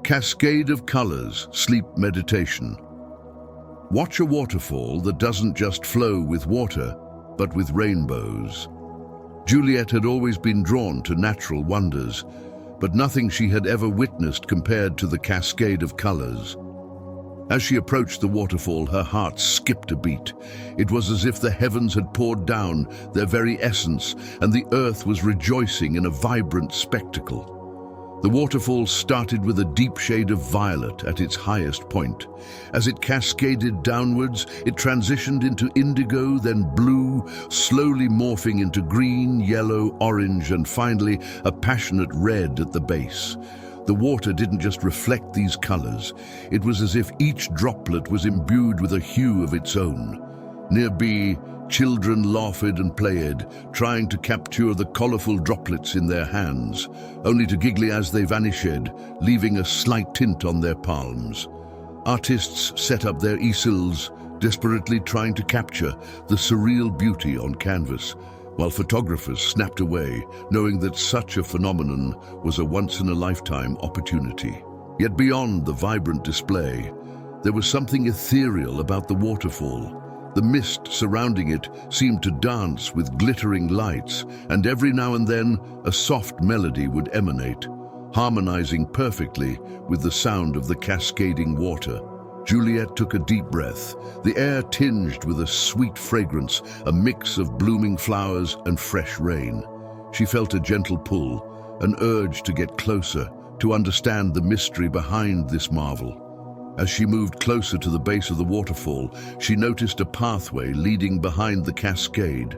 Cascade of colors, sleep meditation. Watch a waterfall that doesn't just flow with water, but with rainbows. Juliet had always been drawn to natural wonders, but nothing she had ever witnessed compared to the cascade of colors. As she approached the waterfall, her heart skipped a beat. It was as if the heavens had poured down their very essence, and the earth was rejoicing in a vibrant spectacle. The waterfall started with a deep shade of violet at its highest point. As it cascaded downwards, it transitioned into indigo, then blue, slowly morphing into green, yellow, orange, and finally a passionate red at the base. The water didn't just reflect these colors. It was as if each droplet was imbued with a hue of its own. Nearby, children laughed and played, trying to capture the colorful droplets in their hands, only to giggle as they vanished, leaving a slight tint on their palms. Artists set up their easels, desperately trying to capture the surreal beauty on canvas, while photographers snapped away, knowing that such a phenomenon was a once-in-a-lifetime opportunity. Yet beyond the vibrant display, there was something ethereal about the waterfall. The mist surrounding it seemed to dance with glittering lights, and every now and then a soft melody would emanate, harmonizing perfectly with the sound of the cascading water. Juliet took a deep breath, the air tinged with a sweet fragrance, a mix of blooming flowers and fresh rain. She felt a gentle pull, an urge to get closer, to understand the mystery behind this marvel. As she moved closer to the base of the waterfall, she noticed a pathway leading behind the cascade.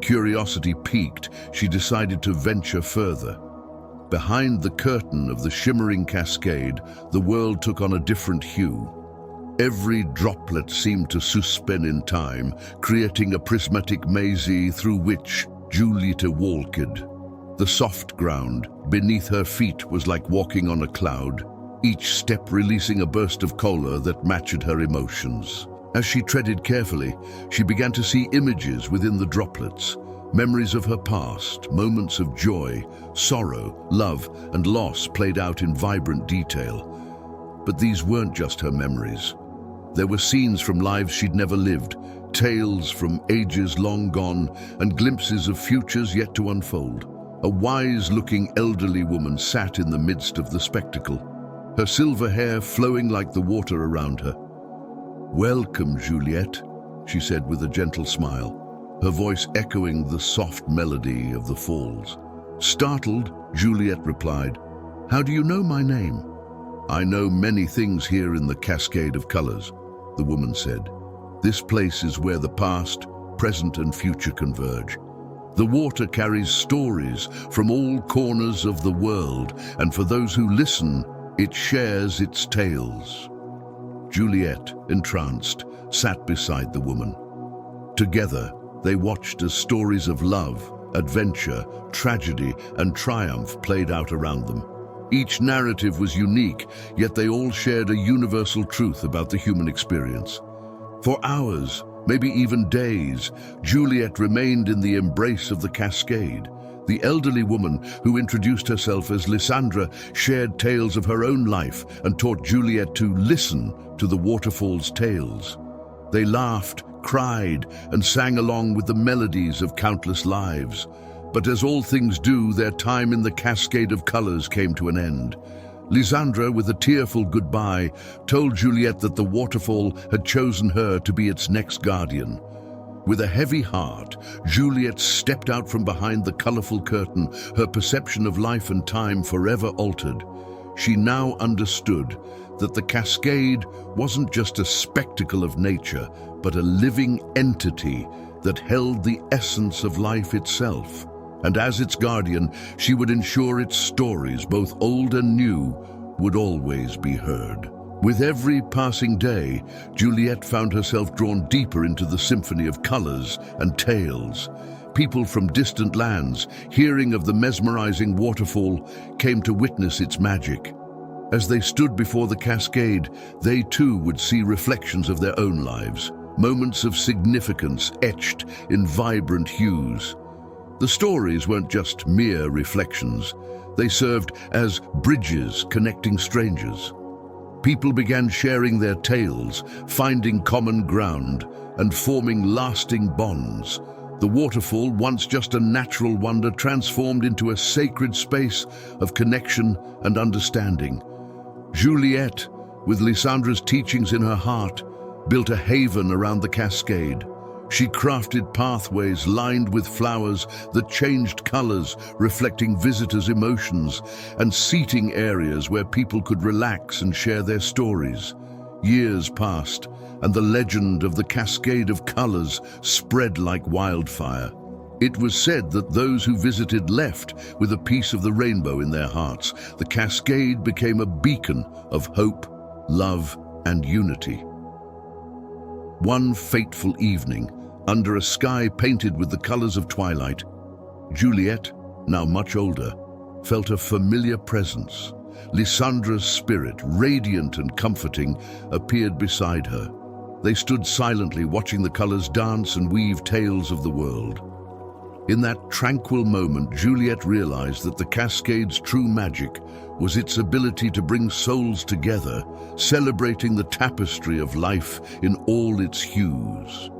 Curiosity piqued, she decided to venture further. Behind the curtain of the shimmering cascade, the world took on a different hue. Every droplet seemed to suspend in time, creating a prismatic maze through which Juliet walked. The soft ground beneath her feet was like walking on a cloud, each step releasing a burst of color that matched her emotions. As she treaded carefully, she began to see images within the droplets, memories of her past, moments of joy, sorrow, love, and loss played out in vibrant detail. But these weren't just her memories. There were scenes from lives she'd never lived, tales from ages long gone, and glimpses of futures yet to unfold. A wise-looking elderly woman sat in the midst of the spectacle, her silver hair flowing like the water around her. "Welcome, Juliet," she said with a gentle smile, her voice echoing the soft melody of the falls. Startled, Juliet replied, "How do you know my name?" "I know many things here in the Cascade of Colors," the woman said. "This place is where the past, present, and future converge. The water carries stories from all corners of the world, and for those who listen, it shares its tales." Juliet, entranced, sat beside the woman. Together, they watched as stories of love, adventure, tragedy, and triumph played out around them. Each narrative was unique, yet they all shared a universal truth about the human experience. For hours, maybe even days, Juliet remained in the embrace of the cascade. The elderly woman, who introduced herself as Lysandra, shared tales of her own life and taught Juliet to listen to the waterfall's tales. They laughed, cried, and sang along with the melodies of countless lives. But as all things do, their time in the Cascade of Colors came to an end. Lysandra, with a tearful goodbye, told Juliet that the waterfall had chosen her to be its next guardian. With a heavy heart, Juliet stepped out from behind the colorful curtain, her perception of life and time forever altered. She now understood that the cascade wasn't just a spectacle of nature, but a living entity that held the essence of life itself. And as its guardian, she would ensure its stories, both old and new, would always be heard. With every passing day, Juliet found herself drawn deeper into the symphony of colors and tales. People from distant lands, hearing of the mesmerizing waterfall, came to witness its magic. As they stood before the cascade, they too would see reflections of their own lives, moments of significance etched in vibrant hues. The stories weren't just mere reflections. They served as bridges connecting strangers. People began sharing their tales, finding common ground, and forming lasting bonds. The waterfall, once just a natural wonder, transformed into a sacred space of connection and understanding. Juliet, with Lysandra's teachings in her heart, built a haven around the Cascade. She crafted pathways lined with flowers that changed colors, reflecting visitors' emotions, and seating areas where people could relax and share their stories. Years passed, and the legend of the Cascade of Colors spread like wildfire. It was said that those who visited left with a piece of the rainbow in their hearts. The Cascade became a beacon of hope, love, and unity. One fateful evening, under a sky painted with the colors of twilight, Juliet, now much older, felt a familiar presence. Lysandra's spirit, radiant and comforting, appeared beside her. They stood silently, watching the colors dance and weave tales of the world. In that tranquil moment, Juliet realized that the Cascade's true magic was its ability to bring souls together, celebrating the tapestry of life in all its hues.